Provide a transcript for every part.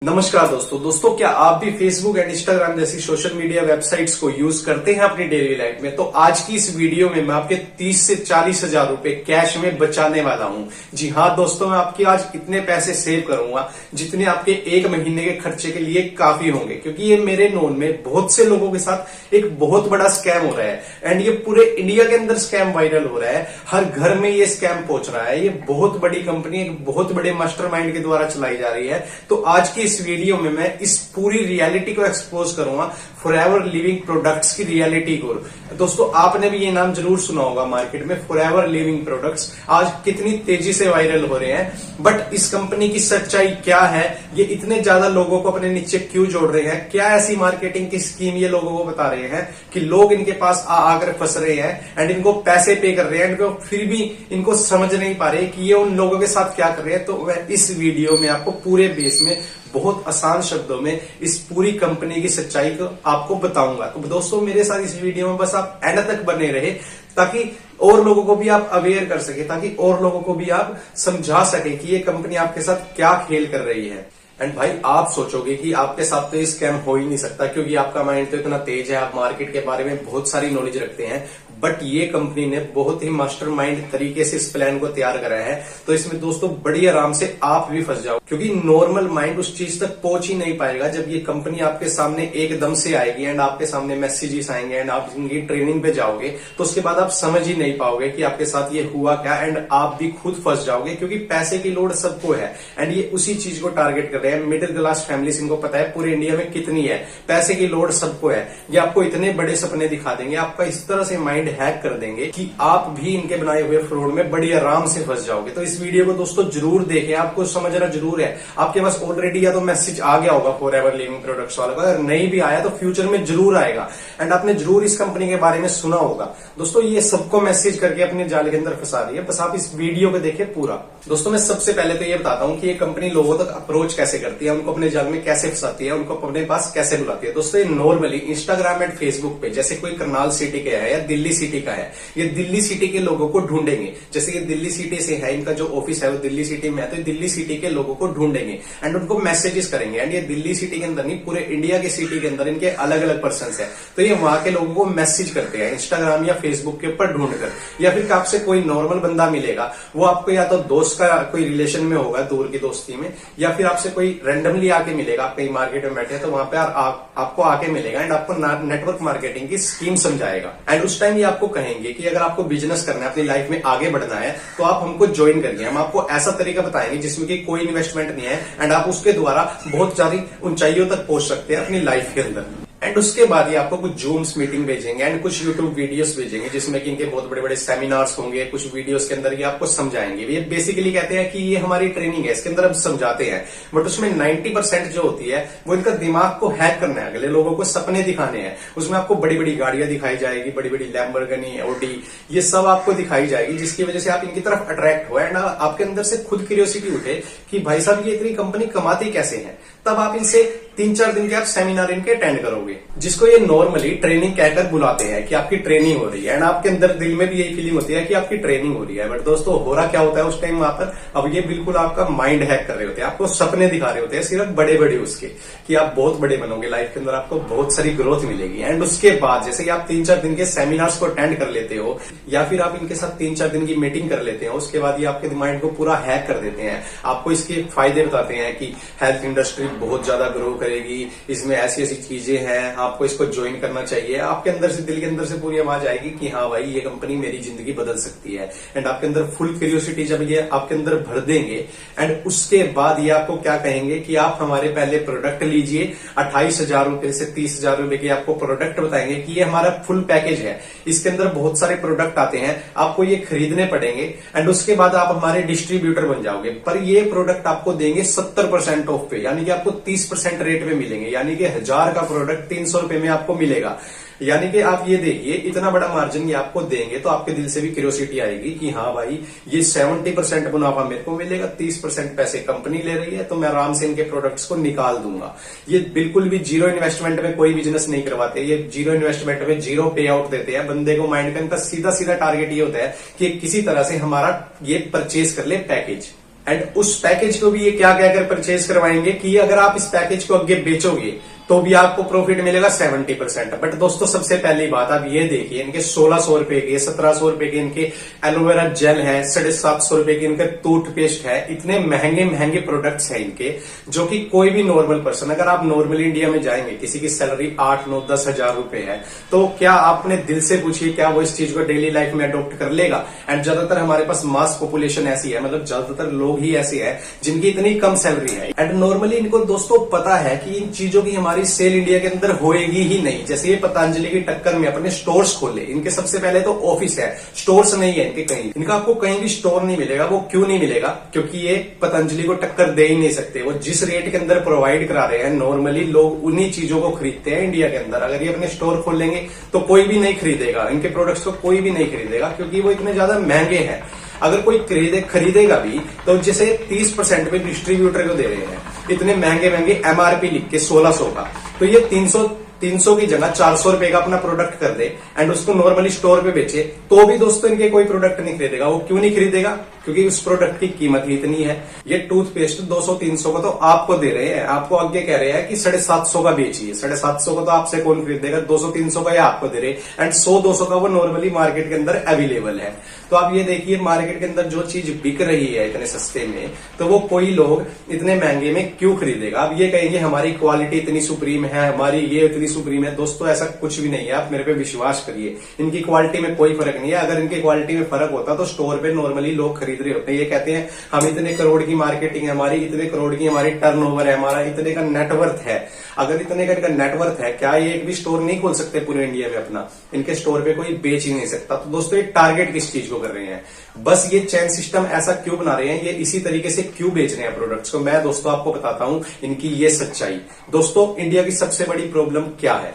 नमस्कार दोस्तों क्या आप भी फेसबुक एंड इंस्टाग्राम जैसी सोशल मीडिया वेबसाइट्स को यूज करते हैं अपनी डेली लाइफ में। तो आज की इस वीडियो में मैं आपके 30 से 40 हजार रुपए कैश में बचाने वाला हूं। जी हाँ दोस्तों, मैं आपके आज इतने पैसे सेव करूंगा जितने आपके एक महीने के खर्चे के लिए काफी होंगे, क्योंकि ये मेरे नोन में बहुत से लोगों के साथ एक बहुत बड़ा स्कैम हो रहा है एंड ये पूरे इंडिया के अंदर स्कैम वायरल हो रहा है। हर घर में ये स्कैम पहुंच रहा है। ये बहुत बड़ी कंपनी, एक बहुत बड़े मास्टरमाइंड के द्वारा चलाई जा रही है। तो आज की इस वीडियो में मैं इस पूरी रियलिटी को एक्सपोज करूंगा, फॉरएवर लिविंग प्रोडक्ट्स की रियलिटी को। दोस्तों आपने भी ये नाम जरूर सुना होगा मार्केट में, फॉरएवर लिविंग प्रोडक्ट्स आज कितनी तेजी से वायरल हो रहे हैं। बट इस कंपनी की सच्चाई क्या है, ये इतने ज्यादा लोगों को अपने नीचे क्यों जोड़ रहे हैं, क्या ऐसी मार्केटिंग की स्कीम ये लोगों को बता रहे हैं कि लोग इनके पास आकर फंस रहे हैं एंड इनको पैसे पे कर रहे हैं, इनको फिर भी इनको समझ नहीं पा रहे कि ये उन लोगों के साथ क्या कर रहे हैं। तो मैं इस वीडियो में आपको पूरे बेस में बहुत आसान शब्दों में इस पूरी कंपनी की सच्चाई को आपको बताऊंगा। तो दोस्तों मेरे साथ इस वीडियो में बस आप एंड तक बने रहे ताकि और लोगों को भी आप अवेयर कर सके, ताकि और लोगों को भी आप समझा सके कि ये कंपनी आपके साथ क्या खेल कर रही है। एंड भाई आप सोचोगे कि आपके साथ तो ये स्कैम हो ही नहीं सकता, क्योंकि आपका माइंड तो इतना तेज है, आप मार्केट के बारे में बहुत सारी नॉलेज रखते हैं। बट ये कंपनी ने बहुत ही मास्टरमाइंड तरीके से इस प्लान को तैयार करा है। तो इसमें दोस्तों बड़ी आराम से आप भी फंस जाओ, क्योंकि नॉर्मल माइंड उस चीज तक पहुंच ही नहीं पाएगा जब ये कंपनी आपके सामने एकदम से आएगी एंड आपके सामने मैसेजेस आएंगे एंड आप इनकी ट्रेनिंग पे जाओगे। तो उसके बाद आप समझ ही नहीं पाओगे कि आपके साथ ये हुआ क्या एंड आप भी खुद फंस जाओगे, क्योंकि पैसे की लोड सबको है एंड ये उसी चीज को टारगेट कर रहे हैं। मिडिल क्लास फैमिलीज, इनको पता है पूरे इंडिया में कितनी है, पैसे की लोड सबको है। ये आपको इतने बड़े सपने दिखा देंगे, आपका इस तरह से माइंड हैक कर देंगे कि आप भी इनके बनाए हुए फ्रॉड में बड़ी आराम से फंस जाओगे। तो इस वीडियो को दोस्तों जरूर देखें, आपको समझना जरूर है। आपके पास ऑलरेडी या तो मैसेज आ गया होगा फॉरएवर लिविंग प्रोडक्ट्स वाला, अगर नहीं भी आया तो फ्यूचर में जरूर आएगा एंड आपने जरूर इस कंपनी के बारे में सुना होगा। दोस्तों ये सबको मैसेज करके अपने जाल के अंदर फंसा रही है, बस आप इस वीडियो को देखिए पूरा। दोस्तों मैं सबसे पहले तो ये बताता हूँ कि ये कंपनी लोगों तक अप्रोच कैसे करती है, उनको अपने जाल में कैसे फंसाती है, उनको अपने पास कैसे बुलाती है। दोस्तों ये नॉर्मली इंस्टाग्राम एंड फेसबुक पे, जैसे कोई करनाल सिटी का है या दिल्ली सिटी का है, ये दिल्ली सिटी के लोगों को ढूंढेंगे। जैसे कि दिल्ली सिटी से है, इनका जो ऑफिस है वो दिल्ली सिटी में है, तो दिल्ली सिटी के लोगों को ढूंढेंगे एंड उनको मैसेजेस करेंगे। एंड ये दिल्ली सिटी के अंदर नहीं, पूरे इंडिया की सिटी के अंदर इनके अलग अलग पर्सन है, तो ये वहां के लोगों को मैसेज करते हैं इंस्टाग्राम या फेसबुक के ऊपर ढूंढकर। या फिर आपसे कोई नॉर्मल बंदा मिलेगा, वो आपको या तो दोस्त का कोई रिलेशन में होगा, दूर की दोस्ती में, या फिर आपसे कोई रैंडमली आके मिलेगा। आप कहीं मार्केट में बैठे हैं तो वहां पे आपको आके मिलेगा एंड आपको नेटवर्क मार्केटिंग की स्कीम समझाएगा। एंड उस टाइम ये आपको कहेंगे कि अगर आपको बिजनेस करना है, अपनी लाइफ में आगे बढ़ना है, तो आप हमको ज्वाइन करिए। हम आपको ऐसा तरीका बताएंगे जिसमें कि कोई इन्वेस्टमेंट नहीं है एंड आप उसके द्वारा बहुत सारी ऊंचाइयों तक पहुंच सकते हैं अपनी लाइफ के अंदर। एंड उसके बाद ये आपको कुछ जूम्स मीटिंग भेजेंगे एंड कुछ यूट्यूब वीडियोस भेजेंगे, जिसमें कि इनके बहुत बड़े बड़े सेमिनार्स होंगे। कुछ वीडियोस के अंदर ये आपको समझाएंगे। ये बेसिकली कहते हैं कि ये हमारी ट्रेनिंग है, इसके अंदर हम समझाते हैं। बट उसमें 90% जो होती है वो इनका दिमाग को हैक करना है, अगले लोगों को सपने दिखाने हैं। उसमें आपको बड़ी बड़ी गाड़ियां दिखाई जाएगी, बड़ी बड़ी लैम्बोर्गिनी, ऑडी, ये सब आपको दिखाई जाएगी, जिसकी वजह से आप इनकी तरफ अट्रैक्ट हो एंड आपके अंदर से खुद क्यूरियोसिटी उठे कि भाई साहब ये इतनी कंपनी कमाती कैसे है। तब आप इनसे 3-4 दिन के आप सेमिनार इनके अटेंड करोगे, जिसको ये नॉर्मली ट्रेनिंग कहकर बुलाते हैं कि आपकी ट्रेनिंग हो रही है एंड आपके अंदर दिल में भी यही फीलिंग होती है कि आपकी ट्रेनिंग हो रही है। बट दोस्तों हो रहा क्या होता है उस टाइम वहां पर, अब ये बिल्कुल आपका माइंड हैक कर रहे होते हैं, आपको सपने दिखा रहे होते हैं सिर्फ बड़े बड़े उसके, कि आप बहुत बड़े बनोगे लाइफ के अंदर, आपको बहुत सारी ग्रोथ मिलेगी। एंड उसके बाद जैसे कि आप 3-4 दिन के सेमिनार्स को अटेंड कर लेते हो या फिर आप इनके साथ 3-4 दिन की मीटिंग कर लेते हो, उसके बाद ये आपके माइंड को पूरा हैक कर देते हैं। आपको इसके फायदे बताते हैं कि हेल्थ इंडस्ट्री बहुत ज्यादा ग्रो करेगी, इसमें ऐसी ऐसी चीजें हैं, आपको इसको ज्वाइन करना चाहिए। आपके अंदर से, दिल के अंदर से पूरी आवाज आएगी कि हाँ भाई ये कंपनी मेरी जिंदगी बदल सकती है। एंड आपके अंदर फुल क्यूरियोसिटी जब ये आपके अंदर भर देंगे एंड उसके बाद ये आपको क्या कहेंगे कि आप हमारे पहले प्रोडक्ट लीजिए। 28,000 रुपए से 30,000 रुपए के आपको प्रोडक्ट बताएंगे कि ये हमारा फुल पैकेज है, इसके अंदर बहुत सारे प्रोडक्ट आते हैं, आपको ये खरीदने पड़ेंगे एंड उसके बाद आप हमारे डिस्ट्रीब्यूटर बन जाओगे। पर ये प्रोडक्ट आपको देंगे 70% ऑफ पे, यानी कि आपको 30% रेट पे मिलेंगे, यानी कि 1000 का प्रोडक्ट 300 रुपए में आपको मिलेगा। यानी कि आप ये देखिए इतना बड़ा मार्जिन ये आपको देंगे, तो आपके दिल से भी क्यूरियोसिटी आएगी कि हाँ भाई ये 70% मुनाफा मेरे को मिलेगा, 30% पैसे कंपनी ले रही है, तो मैं आराम से इनके प्रोडक्ट्स को निकाल दूंगा। ये बिल्कुल भी जीरो इन्वेस्टमेंट में कोई बिजनेस नहीं करवाते, ये जीरो इन्वेस्टमेंट में जीरो पे आउट देते हैं। बंदे को माइंड का इनका सीधा सीधा टारगेट ये होता है कि किसी तरह से हमारा ये परचेज कर ले पैकेज। एंड उस पैकेज को भी ये क्या क्या कर परचेज करवाएंगे कि अगर आप इस पैकेज को आगे बेचोगे तो भी आपको प्रॉफिट मिलेगा 70%। बट दोस्तों सबसे पहली बात आप ये देखिए, इनके 1600 रुपए के 1700 रुपए के इनके एलोवेरा जेल है, 750 रुपए के इनके टूथपेस्ट है। इतने महंगे महंगे प्रोडक्ट्स हैं इनके, जो कि कोई भी नॉर्मल पर्सन, अगर आप नॉर्मल इंडिया में जाएंगे, किसी की सैलरी 8-9-10 हजार रुपए है, तो क्या आपने दिल से पूछिए क्या वो इस चीज को डेली लाइफ में अडॉप्ट कर लेगा। एंड ज्यादातर हमारे पास मास पॉपुलेशन ऐसी है, मतलब ज्यादातर लोग ही ऐसे हैं जिनकी इतनी कम सैलरी है। एंड नॉर्मली इनको दोस्तों पता है कि इन चीजों की हमारी सेल इंडिया के अंदर होएगी ही नहीं। जैसे ये पतंजलि की टक्कर में अपने स्टोर्स खोले, इनके सबसे पहले तो ऑफिस है, स्टोर्स नहीं है इनके कहीं। इनका आपको कहीं भी स्टोर नहीं मिलेगा। वो क्यों नहीं मिलेगा? क्योंकि ये पतंजलि को टक्कर दे ही नहीं सकते। वो जिस रेट के अंदर प्रोवाइड करा रहे हैं, नॉर्मली लोग उन्हीं चीजों को खरीदते हैं इंडिया के अंदर। अगर ये अपने स्टोर खोल लेंगे तो कोई भी नहीं खरीदेगा, इनके प्रोडक्ट्स को कोई भी नहीं खरीदेगा, क्योंकि वो इतने ज्यादा महंगे हैं। अगर कोई खरीदेगा भी तो जैसे 30% पे डिस्ट्रीब्यूटर को दे रहे हैं, इतने महंगे महंगे एमआरपी लिख के 1600 का, तो ये 300 की जगह 400 रुपए का अपना प्रोडक्ट कर दे एंड उसको नॉर्मली स्टोर पे बेचे, तो भी दोस्तों इनके कोई प्रोडक्ट नहीं खरीदेगा। वो क्यों नहीं खरीदेगा? क्योंकि उस प्रोडक्ट की कीमत ही इतनी है। ये टूथपेस्ट 200-300 का तो आपको दे रहे हैं, आपको आगे कह रहे हैं कि 750 का बेचिए। 750 का तो आपसे कौन खरीदेगा? 200-300 का ये आपको दे रहे हैं एंड 100-200 का वो नॉर्मली मार्केट के अंदर अवेलेबल है। तो आप ये देखिए मार्केट के अंदर जो चीज बिक रही है इतने सस्ते में, तो वो कोई लोग इतने महंगे में क्यों खरीदेगा? आप ये कहेंगे हमारी क्वालिटी इतनी सुप्रीम है, हमारी ये इतनी सुप्रीम है। दोस्तों ऐसा कुछ भी नहीं है, आप मेरे पे विश्वास करिए, इनकी क्वालिटी में कोई फर्क नहीं है। अगर इनकी क्वालिटी में फर्क होता तो स्टोर पे नॉर्मली लोग खरीद रहे होते हैं। ये कहते हैं हम इतने करोड़ की मार्केटिंग है हमारी, इतने करोड़ की हमारी टर्नओवर है, हमारा इतने का नेटवर्थ है। अगर इतने का नेटवर्थ है, क्या ये एक भी स्टोर नहीं खोल सकते पूरे इंडिया में अपना? इनके स्टोर पे कोई बेच ही नहीं सकता। तो दोस्तों ये टारगेट किस चीज को कर रहे हैं? बस ये चेन सिस्टम ऐसा क्यों बना रहे हैं, ये इसी तरीके से क्यों बेच रहे हैं प्रोडक्ट्स को, मैं दोस्तों आपको बताता हूं इनकी ये सच्चाई। दोस्तों इंडिया की सबसे बड़ी प्रॉब्लम क्या है?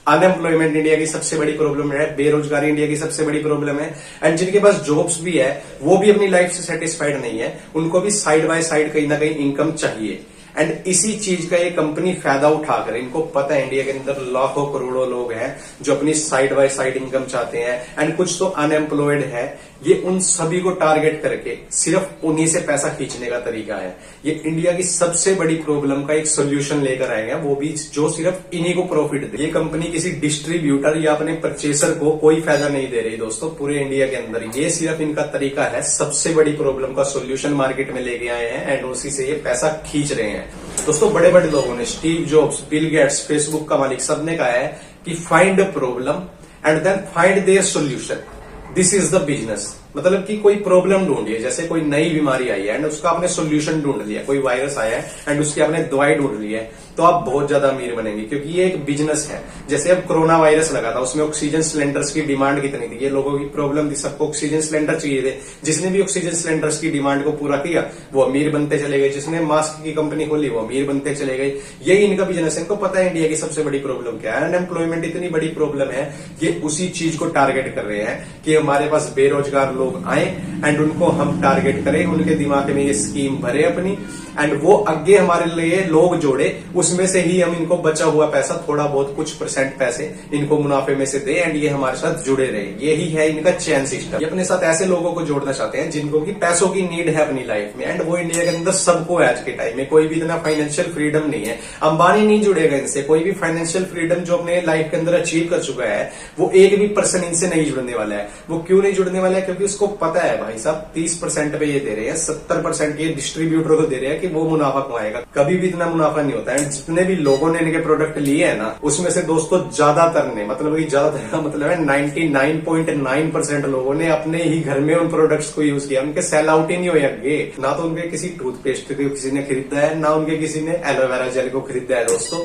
अनएम्प्लॉयमेंट इंडिया की सबसे बड़ी प्रॉब्लम है, बेरोजगारी इंडिया की सबसे बड़ी प्रॉब्लम है। एंड जिनके पास जॉब्स भी है वो भी अपनी लाइफ से सेटिस्फाइड नहीं है, उनको भी साइड बाय साइड कहीं ना कहीं इनकम चाहिए। एंड इसी चीज का ये कंपनी फायदा उठाकर, इनको पता है इंडिया के अंदर लाखों करोड़ों लोग हैं जो अपनी साइड बाय साइड इनकम चाहते हैं एंड कुछ तो अनएम्प्लॉयड है। ये उन सभी को टारगेट करके सिर्फ उन्हीं से पैसा खींचने का तरीका है। ये इंडिया की सबसे बड़ी प्रॉब्लम का एक सोल्यूशन लेकर आएंगे, वो भी जो सिर्फ इन्हीं को प्रॉफिट दे। ये कंपनी किसी डिस्ट्रीब्यूटर या अपने परचेसर को कोई फायदा नहीं दे रही दोस्तों पूरे इंडिया के अंदर। ये सिर्फ इनका तरीका है, सबसे बड़ी प्रॉब्लम का सोल्यूशन मार्केट में लेके आए हैं एंड उसी से ये पैसा खींच रहे हैं। दोस्तों बड़े बड़े लोगों ने, Steve Jobs, Bill Gates, Facebook का मालिक, सबने कहा है कि find a problem and then find their solution, this is the business. मतलब कि कोई प्रॉब्लम ढूंढिए, जैसे कोई नई बीमारी आई है एंड उसका आपने सोल्यूशन ढूंढ लिया, कोई वायरस आया है एंड उसकी आपने दवाई ढूंढ ली है, तो आप बहुत ज्यादा अमीर बनेंगे, क्योंकि ये एक बिजनेस है। जैसे अब कोरोना वायरस लगा था, उसमें ऑक्सीजन सिलेंडर्स की डिमांड कितनी थी, ये लोगों की प्रॉब्लम थी, सबको ऑक्सीजन सिलेंडर चाहिए थे। जिसने भी ऑक्सीजन सिलेंडर्स की डिमांड को पूरा किया वो अमीर बनते चले गए, जिसने मास्क की कंपनी खोली वो अमीर बनते चले गए। यही इनका बिजनेस है। इनको पता है इंडिया की सबसे बड़ी प्रॉब्लम क्या है, अनएम्प्लॉयमेंट इतनी बड़ी प्रॉब्लम है। ये उसी चीज को टारगेट कर रहे हैं कि हमारे पास बेरोजगार लोग आए एंड उनको हम टारगेट करें, उनके दिमाग में ये स्कीम भरे अपनी एंड वो आगे हमारे लिए लोग जोड़े, उसमें से ही हम इनको बचा हुआ पैसा, थोड़ा बहुत कुछ % पैसे इनको मुनाफे में से दे एंड ये हमारे साथ जुड़े रहे। यही है इनका चैन सिस्टम। ये अपने साथ ऐसे लोगों को जोड़ना चाहते हैं जिनको की पैसों की नीड है अपनी लाइफ में, एंड वो इंडिया के अंदर सबको है। आज के टाइम में कोई भी इतना फाइनेंशियल फ्रीडम नहीं है, अंबानी नहीं जुड़ेगा इनसे। कोई भी फाइनेंशियल फ्रीडम जो अपने लाइफ के अंदर अचीव कर चुका है, वो एक भी पर्सन इनसे नहीं जुड़ने वाला है। वो क्यों नहीं जुड़ने वाला है? क्योंकि उसको पता है भाई साहब 30% पे ये दे रहे हैं, 70% ये डिस्ट्रीब्यूटर को दे रहे हैं कि वो मुनाफा कमाएगा। कभी भी इतना मुनाफा नहीं होता है। जितने भी लोगों ने इनके प्रोडक्ट लिए हैं ना, उसमें से दोस्तों ज्यादातर ने, मतलब कि ज्यादातर का मतलब है 99.9% लोगों ने अपने ही घर में उन प्रोडक्ट्स को यूज किया। उनके सेल आउट ही नहीं हुए आगे। ना तो उनके किसी टूथपेस्ट को किसी ने खरीदा है, ना उनके किसी ने एलोवेरा जेल को खरीदा है दोस्तों।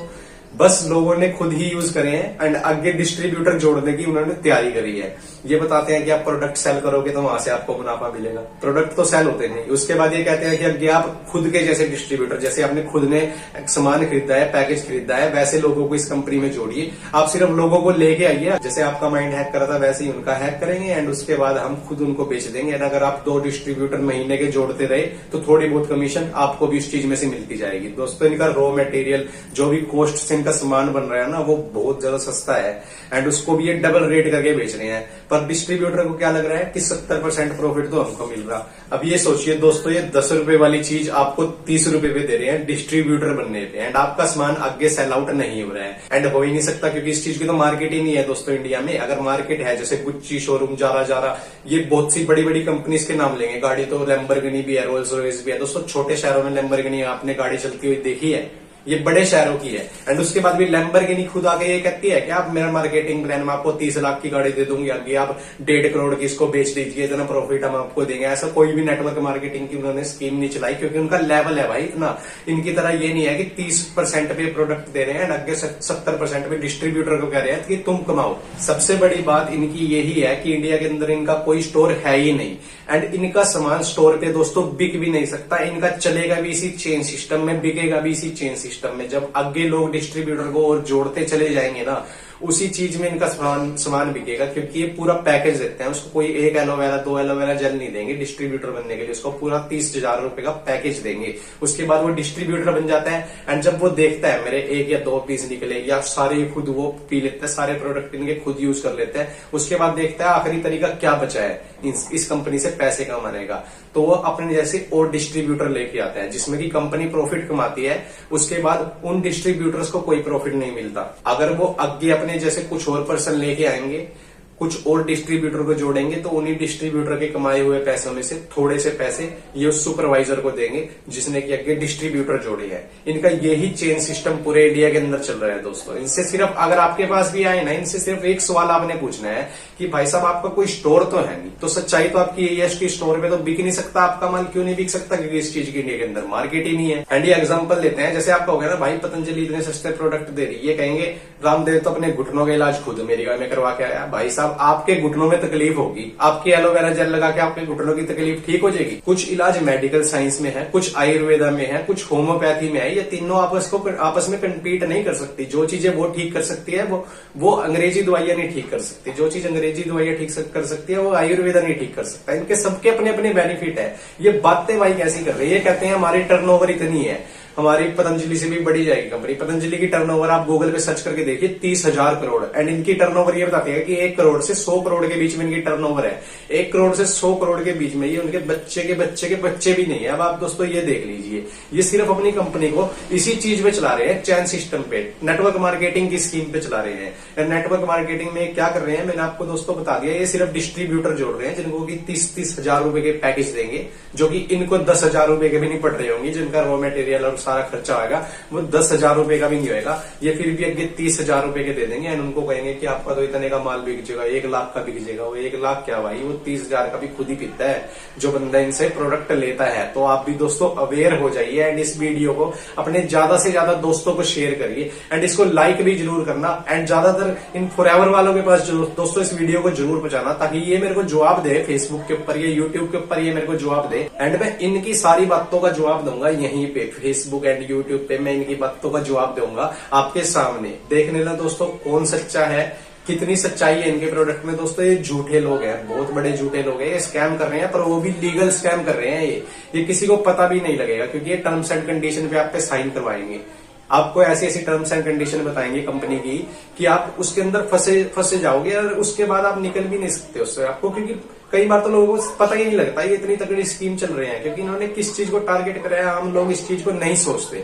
बस लोगों ने खुद ही यूज करे हैं एंड आगे डिस्ट्रीब्यूटर जोड़ने की उन्होंने तैयारी करी है। ये बताते हैं कि आप प्रोडक्ट सेल करोगे तो वहां से आपको मुनाफा मिलेगा। प्रोडक्ट तो सेल होते नहीं। उसके बाद ये कहते हैं कि आगे आप खुद के जैसे डिस्ट्रीब्यूटर, जैसे आपने खुद ने सामान खरीदा है, पैकेज खरीदा है, वैसे लोगों को इस कंपनी में जोड़िए। आप सिर्फ लोगों को लेके आइए, जैसे आपका माइंड हैक करा था वैसे ही उनका हैक करेंगे एंड उसके बाद हम खुद उनको बेच देंगे। एंड अगर आप 2 डिस्ट्रीब्यूटर महीने के जोड़ते रहे तो थोड़ी बहुत कमीशन आपको भी उस चीज में से मिलती जाएगी। दोस्तों इनका रॉ मटेरियल, जो भी कॉस्ट से इनका सामान बन रहा है ना, वो बहुत ज्यादा सस्ता है एंड उसको भी ये डबल रेट करके बेच रहे हैं। पर पर डिस्ट्रीब्यूटर को क्या लग रहा है कि 70% प्रॉफिट तो हमको मिल रहा। अब ये सोचिए दोस्तों, ये 10 रुपए वाली चीज आपको 30 रुपए पे दे रहे हैं डिस्ट्रीब्यूटर बनने पे, एंड आपका सामान आगे सेल आउट नहीं हो रहा है, एंड हो ही नहीं सकता क्योंकि इस चीज की तो मार्केट ही नहीं है दोस्तों इंडिया में। अगर मार्केट है जैसे गुच्ची शोरूम, जारा, ये बहुत सी बड़ी बड़ी कंपनीज के नाम लेंगे। गाड़ी तो लैम्बोर्गिनी भी है, रोल्स रॉयस भी है दोस्तों। छोटे शहरों में लैम्बोर्गिनी आपने गाड़ी चलती हुई देखी है, ये बड़े शहरों की है। एंड उसके बाद भी लैम्बोर्गिनी खुद आके ये कहती है कि आप मेरा मार्केटिंग प्लान में आपको 30 लाख की गाड़ी दे दूंगी, आगे आप 1.5 करोड़ की इसको बेच दीजिए, इतना प्रॉफिट हम आपको देंगे। ऐसा कोई भी नेटवर्क मार्केटिंग की उन्होंने स्कीम नहीं चलाई, क्योंकि उनका लेवल है भाई इतना। इनकी तरह ये नहीं है कि 30% पे प्रोडक्ट दे रहे हैं, आगे 70% पे डिस्ट्रीब्यूटर को कह रहे हैं कि तुम कमाओ। सबसे बड़ी बात इनकी यही है कि इंडिया के अंदर इनका कोई स्टोर है ही नहीं, एंड इनका सामान स्टोर पे दोस्तों बिक भी नहीं सकता। इनका चलेगा भी इसी चेन सिस्टम में, बिकेगा भी इसी चेन सिस्टम में। जब आगे लोग डिस्ट्रीब्यूटर को और जोड़ते चले जाएंगे ना, उसी चीज में इनका सामान बिकेगा, क्योंकि ये पूरा पैकेज देते हैं। उसको कोई 1 एलोवेरा 2 एलोवेरा जेल नहीं देंगे डिस्ट्रीब्यूटर बनने के लिए, उसको पूरा 30,000 रुपए का पैकेज देंगे। उसके बाद वो डिस्ट्रीब्यूटर बन जाता है, एंड जब वो देखता है मेरे 1 या 2 पीस निकले, या सारे खुद वो पी लेते हैं, सारे प्रोडक्ट इनके खुद यूज कर लेते हैं। उसके बाद देखता है आखिरी तरीका क्या बचा है इस कंपनी से पैसे कमाने का, तो वो अपने जैसे और डिस्ट्रीब्यूटर लेके आता है, जिसमें की कंपनी प्रॉफिट कमाती है। उसके बाद उन डिस्ट्रीब्यूटर्स को कोई प्रॉफिट नहीं मिलता। अगर वो आगे अपने जैसे कुछ और पर्सन लेके आएंगे, कुछ और डिस्ट्रीब्यूटर को जोड़ेंगे, तो उन्हीं डिस्ट्रीब्यूटर के कमाए हुए पैसों में से थोड़े से पैसे ये उस सुपरवाइजर को देंगे जिसने कि आगे डिस्ट्रीब्यूटर जोड़े हैं। इनका यही चेन सिस्टम पूरे इंडिया के अंदर चल रहा है दोस्तों। इनसे सिर्फ अगर आपके पास भी आए ना, इनसे सिर्फ एक सवाल आपने पूछना है कि भाई साहब आपका कोई स्टोर तो है नहीं, तो सच्चाई तो आपकी यही है कि स्टोर पे तो बिक नहीं सकता आपका माल। क्यों नहीं बिक सकता? क्योंकि इस चीज की इंडिया के अंदर मार्केट ही नहीं है। एंड ये एग्जांपल लेते हैं, जैसे आपका हो गया ना भाई पतंजलि इतने सस्ते प्रोडक्ट दे रही है, कहेंगे रामदेव तो अपने घुटनों का इलाज खुद मेरी गाय में करवा के आया। भाई साहब आपके घुटनों में तकलीफ होगी, आपके एलोवेरा जेल लगा के आपके घुटनों की तकलीफ ठीक हो जाएगी। कुछ इलाज मेडिकल साइंस में है, कुछ आयुर्वेदा में है, कुछ होम्योपैथी में है। ये तीनों आपस में कंपीट नहीं कर सकती। जो चीजें वो ठीक कर सकती है वो अंग्रेजी दवाइयां नहीं ठीक कर सकती। जो चीज अंग्रेजी दवाइयां ठीक कर सकती है वो आयुर्वेदा नहीं ठीक कर सकता। इनके सबके अपने अपने बेनिफिट है। ये बातें भाई कैसी कर रही है? ये कहते हैं हमारी टर्नओवर इतनी है, हमारी पतंजलि से भी बढ़ी जाएगी कंपनी। पतंजलि की टर्नओवर आप गूगल पे सर्च करके देखिए 30,000 करोड़। एंड इनकी टर्नओवर ये बताती है कि 1 करोड़ से 100 करोड़ के बीच में इनकी टर्नओवर है। 1 करोड़ से 100 करोड़ के बीच में ये उनके बच्चे के बच्चे के बच्चे भी नहीं है। अब आप दोस्तों ये देख लीजिए, ये सिर्फ अपनी कंपनी को इसी चीज पे चला रहे हैं, चैन सिस्टम पे, नेटवर्क मार्केटिंग की स्कीम पे चला रहे हैं। नेटवर्क मार्केटिंग में क्या कर रहे हैं मैंने आपको दोस्तों बता दिया। ये सिर्फ डिस्ट्रीब्यूटर जोड़ रहे हैं जिनको की 30,000 रुपए के पैकेज देंगे, जो की इनको 10,000 रुपए के भी नहीं पड़ रहे होंगे। जिनका रॉ मटेरियल और सारा खर्चा होगा वो 10,000 रुपए का भी नहीं होगा। ये फिर भी आगे 30,000 रुपए के दे देंगे, एंड उनको कहेंगे कि आपका तो इतने का माल बिक जाएगा, 1 लाख का बिक जाएगा। वो 1 लाख क्या भाई, वो 30,000 का भी खुद ही पीता है जो बंदा इनसे प्रोडक्ट लेता है। तो आप भी दोस्तों अवेयर हो जाइए, एंड इस वीडियो को अपने ज्यादा से ज्यादा दोस्तों को शेयर करिए, एंड इसको लाइक भी जरूर करना, एंड ज्यादातर इन फॉरएवर वालों के पास दोस्तों इस वीडियो को जरूर पहुंचाना, ताकि ये मेरे को जवाब दे फेसबुक के ऊपर या यूट्यूब के ऊपर, ये मेरे को जवाब दे। एंड मैं इनकी सारी बातों का जवाब दूंगा यहीं पे फेसबुक एंड यूट्यूब पे। मैं इनकी बातों का जवाब दूंगा आपके सामने। देख लेना दोस्तों कौन सच्चा है, कितनी सच्चाई है इनके प्रोडक्ट में। दोस्तों ये झूठे लोग हैं, बहुत बड़े झूठे लोग हैं, ये स्कैम कर रहे हैं, पर वो भी लीगल स्कैम कर रहे हैं। ये किसी को पता भी नहीं लगेगा, क्योंकि ये टर्म्स एंड कंडीशन पे आप पे साइन करवाएंगे। आपको ऐसी ऐसी टर्म्स एंड कंडीशन बताएंगे कंपनी की कि आप उसके अंदर फंसे जाओगे, और उसके बाद आप निकल भी नहीं सकते उससे आपको। क्योंकि कई बार तो लोगों को पता ही नहीं लगता ये इतनी तगड़ी स्कीम चल रही है, क्योंकि इन्होंने किस चीज को टारगेट करा है हम लोग इस चीज को नहीं सोचते।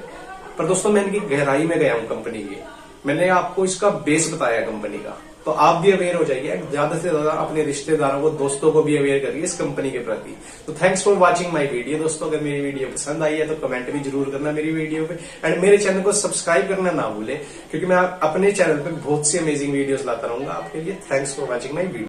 पर दोस्तों मैं इनकी गहराई में गया हूं कंपनी की, मैंने आपको इसका बेस बताया कंपनी का। तो आप भी अवेयर हो जाइए, ज्यादा से ज्यादा अपने रिश्तेदारों को, दोस्तों को भी अवेयर करिए इस कंपनी के प्रति। तो thanks for watching my video. दोस्तों अगर मेरी वीडियो पसंद आई है तो कमेंट भी जरूर करना मेरी वीडियो पे, एंड मेरे चैनल को सब्सक्राइब करना ना भूले, क्योंकि मैं अपने चैनल पे बहुत सी अमेजिंग वीडियोस लाता रहूंगा आपके लिए। Thanks for watching my video.